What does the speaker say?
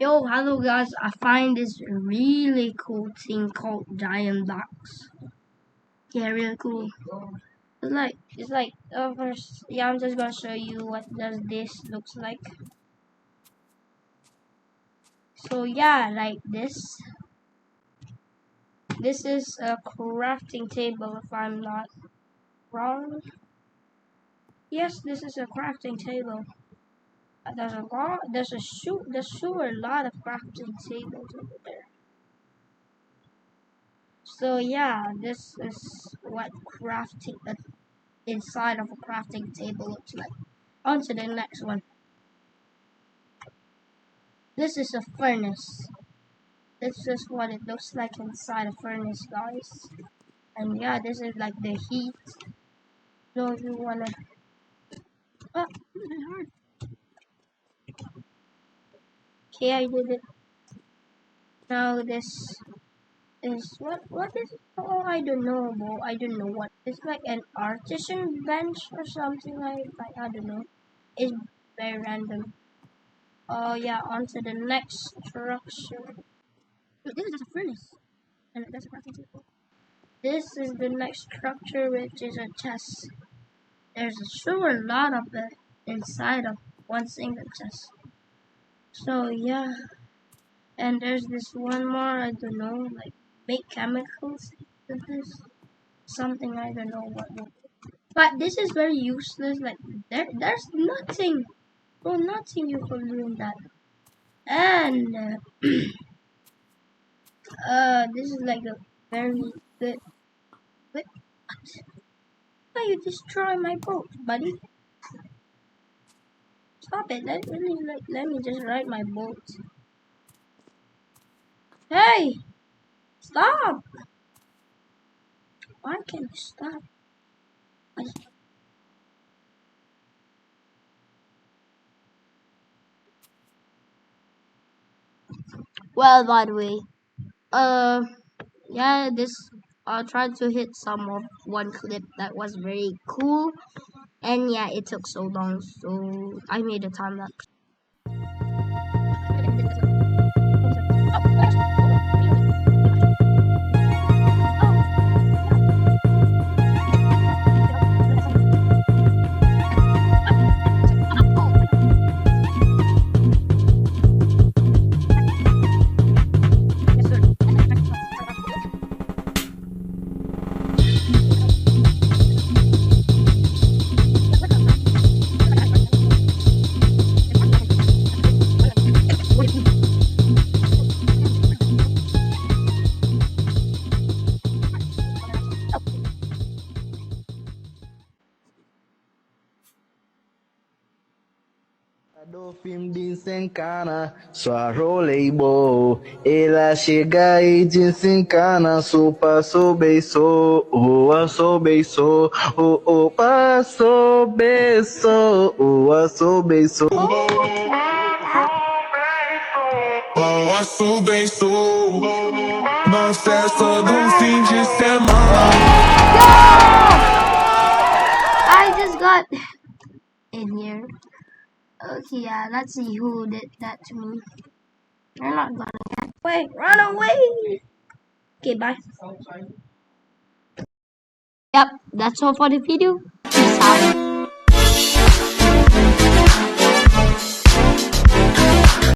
Yo, hello guys, I find this really cool thing called giant blocks. Yeah, really cool. It's like first, yeah, I'm just gonna show you what does this looks like. So yeah, like this. This is a crafting table if I'm not wrong. Yes, this is a crafting table. There's sure a lot of crafting tables over there. So yeah, this is what crafting inside of a crafting table looks like. On to the next one. This is a furnace. This is what it looks like inside a furnace, guys. And yeah, this is like the heat. So if you wanna, oh, okay, I did it. Now this is what is it? Oh, I don't know, bro. I don't know what. It's like an artisan bench or something like I don't know. It's very random. Oh yeah, on to the next structure. Wait, this is just a furnace. And that's a crafting table. This is the next structure, which is a chest. There's sure a lot of it inside of one single chest. So yeah, and there's this one more. I don't know, like make chemicals with this. Something I don't know what. But this is very useless. Like there's nothing. Oh, nothing you can do in that. And this is like a very good. Wait, why you destroy my boat, buddy? Stop it. Let me just ride my boat. Hey! Stop! Why can't you stop? Well, by the way, yeah, this I tried to hit some of one clip that was very cool, and yeah, it took so long, so I made a time lapse. Do film desencana, sua roleibo. Ela chega e desencana, sopa sobeiço, oa sobeiço, o passou beiço, oa sobeiço. Oa sobeiço, na festa do fim de semana. I just got in here. Okay, yeah, let's see who did that to me. You're not gonna get away. Run away! Okay, bye. Yep, that's all for the video. Peace out.